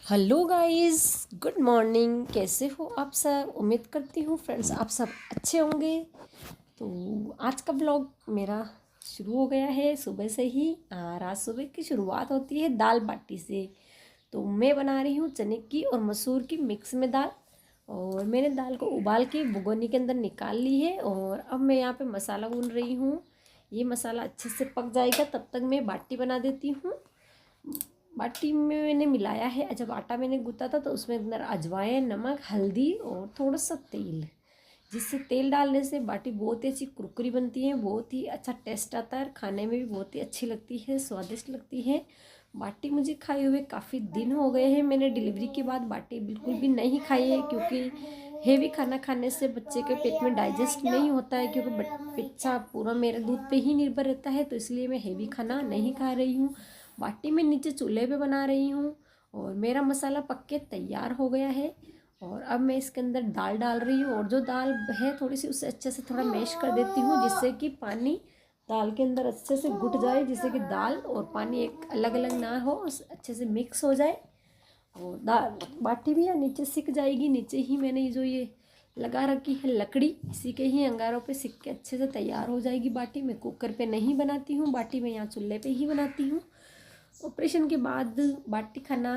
Hello guys, good morning. कैसे हो आप सब? उम्मीद करती हूँ फ्रेंड्स आप सब अच्छे होंगे। तो आज का ब्लॉग मेरा शुरू हो गया है सुबह से ही। और आज सुबह की शुरुआत होती है दाल बाटी से। तो मैं बना रही हूँ चने की और मसूर की मिक्स में दाल। और मैंने दाल को उबाल के भगोनी के अंदर निकाल ली है। और अब मैं यहाँ पे मसाला भून रही हूँ। ये मसाला अच्छे से पक जाएगा तब तक मैं बाटी बना देती हूँ। बाटी में मैंने मिलाया है, जब आटा मैंने गूथा था तो उसमें अंदर अजवाइन, नमक, हल्दी और थोड़ा सा तेल, जिससे तेल डालने से बाटी बहुत ही अच्छी कुरकुरी बनती है, बहुत ही अच्छा टेस्ट आता है, खाने में भी बहुत ही अच्छी लगती है, स्वादिष्ट लगती है। बाटी मुझे खाए हुए काफ़ी दिन हो गए हैं। मैंने डिलीवरी के बाद बाटी बिल्कुल भी नहीं खाई है, क्योंकि हेवी खाना खाने से बच्चे के पेट में डाइजेस्ट नहीं होता है, क्योंकि बच्चा पूरा मेरे दूध पे ही निर्भर रहता है। तो इसलिए मैं हेवी खाना नहीं खा रही हूँ। बाटी मैं नीचे चूल्हे पे बना रही हूँ। और मेरा मसाला पक के तैयार हो गया है। और अब मैं इसके अंदर दाल डाल रही हूँ, और जो दाल है थोड़ी सी उससे अच्छे से थोड़ा मैश कर देती हूँ, जिससे कि पानी दाल के अंदर अच्छे से घुट जाए, जिससे कि दाल और पानी एक अलग अलग ना हो, अच्छे से मिक्स हो जाए। और दाल बाटी भी नीचे सिक जाएगी। नीचे ही मैंने जो ये लगा रखी है लकड़ी, इसी के ही अंगारों पे सिक के अच्छे से तैयार हो जाएगी बाटी। मैं कुकर पे नहीं बनाती हूँ बाटी, मैं यहाँ चूल्हे पे ही बनाती हूँ। ऑपरेशन के बाद बाटी खाना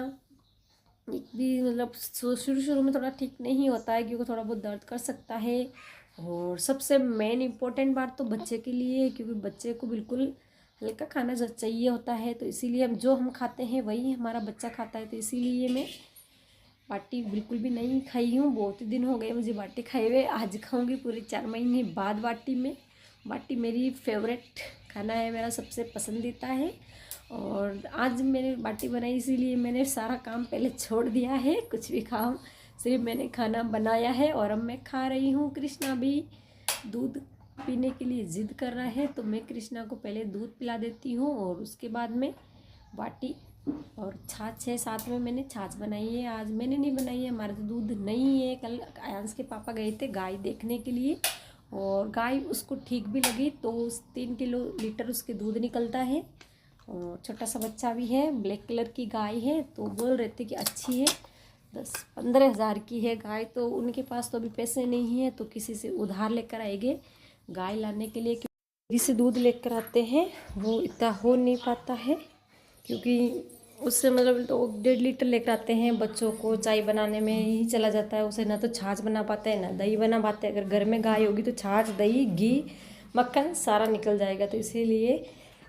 एक भी मतलब शुरू शुरू में थोड़ा ठीक नहीं होता है, क्योंकि थोड़ा बहुत दर्द कर सकता है। और सबसे मेन इम्पोर्टेंट बात तो बच्चे के लिए है, क्योंकि बच्चे को बिल्कुल हल्का खाना चाहिए होता है। तो इसीलिए हम खाते हैं वही हमारा बच्चा खाता है। तो इसीलिए मैं बाटी बिल्कुल भी नहीं खाई हूँ। बहुत ही दिन हो गए मुझे बाटी खाए हुए। आज खाऊंगी पूरे 4 महीने बाद बाटी में। बाटी मेरी फेवरेट खाना है, मेरा सबसे पसंदीदा है। और आज मैंने बाटी बनाई, इसीलिए मैंने सारा काम पहले छोड़ दिया है। कुछ भी खाऊं, सिर्फ मैंने खाना बनाया है और अब मैं खा रही हूँ। कृष्णा भी दूध पीने के लिए ज़िद कर रहा है, तो मैं कृष्णा को पहले दूध पिला देती हूँ और उसके बाद में बाटी और छाछ है साथ में। मैंने छाछ बनाई है, आज मैंने नहीं बनाई है, हमारे तो दूध नहीं है। कल आयांश के पापा गए थे गाय देखने के लिए, और गाय उसको ठीक भी लगी, तो 3 किलो लीटर उसके दूध निकलता है। और छोटा सा बच्चा भी है, ब्लैक कलर की गाय है। तो बोल रहे थे कि अच्छी है, 10-15 हज़ार की है गाय। तो उनके पास तो अभी पैसे नहीं है, तो किसी से उधार लेकर आएंगे गाय लाने के लिए। जिसे दूध लेकर आते हैं वो इतना हो नहीं पाता है, क्योंकि उससे मतलब तो 1.5 लीटर लेकर आते हैं, बच्चों को चाय बनाने में ही चला जाता है। उसे ना तो छाछ बना पाते हैं ना दही बना पाते हैं। अगर घर में गाय होगी तो छाछ, दही, घी, मक्खन सारा निकल जाएगा। तो इसीलिए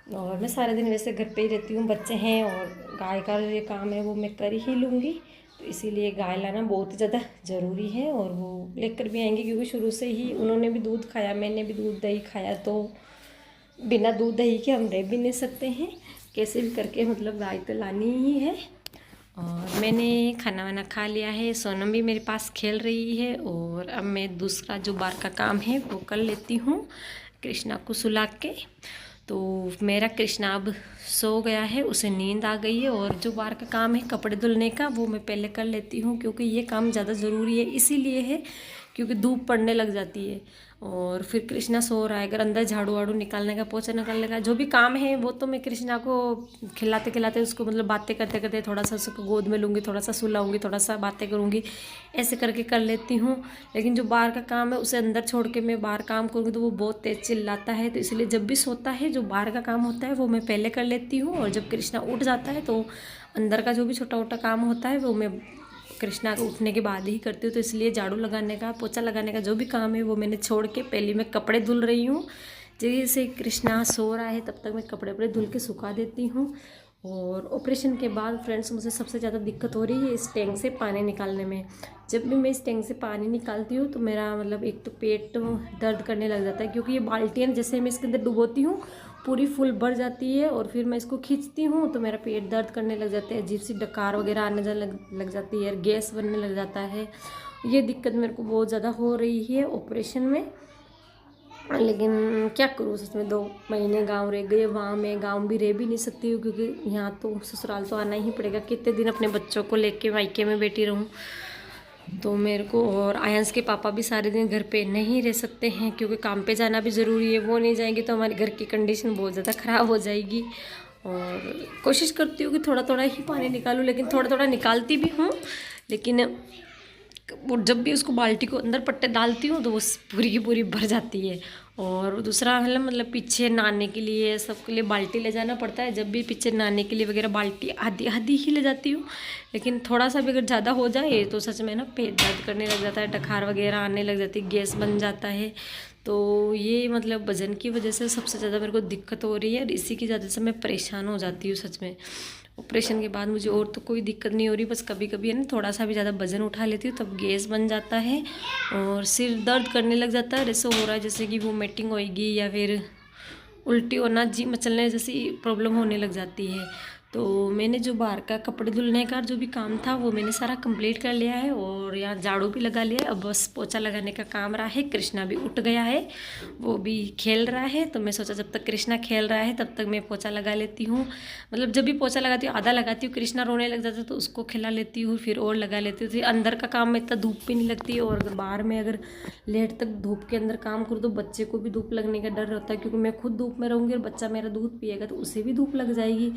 और मैं सारे दिन वैसे घर पे ही रहती हूँ, बच्चे हैं और गाय का जो ये काम है वो मैं कर ही लूँगी। तो इसीलिए गाय लाना बहुत ही ज़्यादा ज़रूरी है, और वो लेकर भी आएंगे, क्योंकि शुरू से ही उन्होंने भी दूध खाया, मैंने भी दूध दही खाया। तो बिना दूध दही के हम रह भी नहीं सकते हैं, कैसे भी करके मतलब गाय तो लानी ही है। और मैंने खाना वाना खा लिया है, सोनम भी मेरे पास खेल रही है। और अब मैं दूसरा जो बार का काम है वो कर लेती हूँ, कृष्णा को सुला के। तो मेरा कृष्णा अब सो गया है, उसे नींद आ गई है। और जो बाहर का काम है कपड़े धुलने का, वो मैं पहले कर लेती हूँ, क्योंकि ये काम ज़्यादा ज़रूरी है। इसीलिए है क्योंकि धूप पड़ने लग जाती है। और फिर कृष्णा सो रहा है, अगर अंदर झाड़ू वाड़ू निकालने का, पोछा निकालने का, जो भी काम है वो तो मैं कृष्णा को खिलाते खिलाते उसको मतलब बातें करते करते थोड़ा सा उसको गोद में लूँगी, थोड़ा सा सुलाऊंगी, थोड़ा सा बातें करूँगी, ऐसे करके कर लेती हूँ। लेकिन जो बाहर का काम है उसे अंदर छोड़ के मैं बाहर काम करूँगी तो वो बहुत तेज़ चिल्लाता है। तो इसलिए जब भी सोता है जो बाहर का काम होता है वो मैं पहले कर लेती हूँ, और जब कृष्णा उठ जाता है तो अंदर का जो भी छोटा मोटा काम होता है वो मैं कृष्णा को उठने के बाद ही करती हूँ। तो इसलिए झाड़ू लगाने का, पोछा लगाने का जो भी काम है वो मैंने छोड़ के पहले मैं कपड़े धुल रही हूँ। जैसे कृष्णा सो रहा है तब तक मैं कपड़े वपड़े धुल के सुखा देती हूँ। और ऑपरेशन के बाद फ्रेंड्स मुझे सबसे ज़्यादा दिक्कत हो रही है इस टैंक से पानी निकालने में। जब भी मैं इस टैंक से पानी निकालती हूँ तो मेरा मतलब एक तो पेट दर्द करने लग जाता है, क्योंकि ये बाल्टियाँ जैसे मैं इसके अंदर डुबोती हूँ पूरी फुल भर जाती है, और फिर मैं इसको खींचती हूँ तो मेरा पेट दर्द करने लग जाता है, अजीब सी डकार वगैरह आने लग जाती है, गैस बनने लग जाता है। ये दिक्कत मेरे को बहुत ज़्यादा हो रही है ऑपरेशन में। लेकिन क्या करूँ, सच में 2 महीने गांव रह गए, वहाँ मैं गांव भी रह भी नहीं सकती हूँ, क्योंकि यहाँ तो ससुराल तो आना ही पड़ेगा। कितने दिन अपने बच्चों को लेके मायके में बैठी रहूँ, तो मेरे को। और आयांश के पापा भी सारे दिन घर पे नहीं रह सकते हैं, क्योंकि काम पे जाना भी ज़रूरी है, वो नहीं जाएंगे तो हमारे घर की कंडीशन बहुत ज़्यादा ख़राब हो जाएगी। और कोशिश करती हूँ कि थोड़ा थोड़ा ही पानी निकालूँ, लेकिन थोड़ा थोड़ा निकालती भी हूँ, लेकिन वो जब भी उसको बाल्टी को अंदर पट्टे डालती हूँ तो वो पूरी की पूरी भर जाती है। और दूसरा मतलब पीछे नहाने के लिए सबके लिए बाल्टी ले जाना पड़ता है। जब भी पीछे नहाने के लिए वगैरह बाल्टी आधी आधी ही ले जाती हूँ, लेकिन थोड़ा सा भी अगर ज़्यादा हो जाए तो सच में ना पेट दर्द करने लग जाता है, डकार वगैरह आने लग जाती है, गैस बन जाता है। तो ये मतलब वज़न की वजह से सबसे ज़्यादा मेरे को दिक्कत हो रही है, और इसी की वजह से मैं परेशान हो जाती हूँ सच में। ऑपरेशन के बाद मुझे और तो कोई दिक्कत नहीं हो रही, बस कभी कभी है ना थोड़ा सा भी ज़्यादा वजन उठा लेती हूँ तब गैस बन जाता है और सिर दर्द करने लग जाता है। ऐसा हो रहा है जैसे कि वोमिटिंग होएगी या फिर उल्टी होना, जी मचलने जैसी प्रॉब्लम होने लग जाती है। तो मैंने जो बाहर का कपड़े धुलने का जो भी काम था वो मैंने सारा कंप्लीट कर लिया है, और यहाँ झाड़ू भी लगा लिया है। अब बस पोछा लगाने का काम रहा है। कृष्णा भी उठ गया है, वो भी खेल रहा है, तो मैं सोचा जब तक कृष्णा खेल रहा है तब तक मैं पोछा लगा लेती हूँ। मतलब जब भी पोछा लगाती हूँ आधा लगाती हूँ, कृष्णा रोने लग जाता है तो उसको खिला लेती हूँ, फिर और लगा लेती हूँ। फिर अंदर का काम में इतना धूप भी नहीं लगती है, और बाहर में अगर लेट तक धूप के अंदर काम करूँ तो बच्चे को भी धूप लगने का डर रहता है, क्योंकि मैं खुद धूप में रहूँगी और बच्चा मेरा दूध पिएगा तो उसे भी धूप लग जाएगी।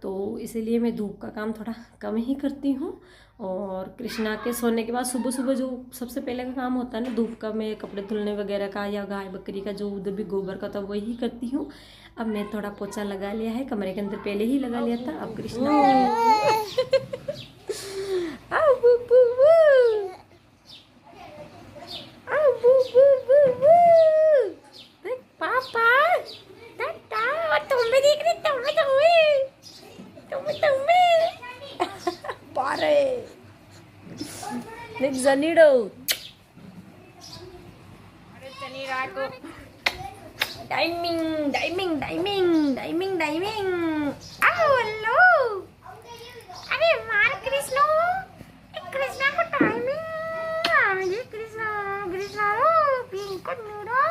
तो इसीलिए मैं धूप का काम थोड़ा कम ही करती हूँ। और कृष्णा के सोने के बाद सुबह सुबह जो सबसे पहले का काम होता है ना धूप का, मैं कपड़े धुलने वगैरह का या गाय बकरी का जो उधर भी गोबर का था वही करती हूँ। अब मैं थोड़ा पोछा लगा लिया है, कमरे के अंदर पहले ही लगा लिया था। अब कृष्णा पापा तुम्हें देख रही, पारे देख जनीडो, अरे जनीरा को timing timing timing timing timing. आओ हेलो, अरे मार कृष्णा, कृष्णा को टाइमिंग, ये कृष्णा कृष्णा रो पिंक को नूरो।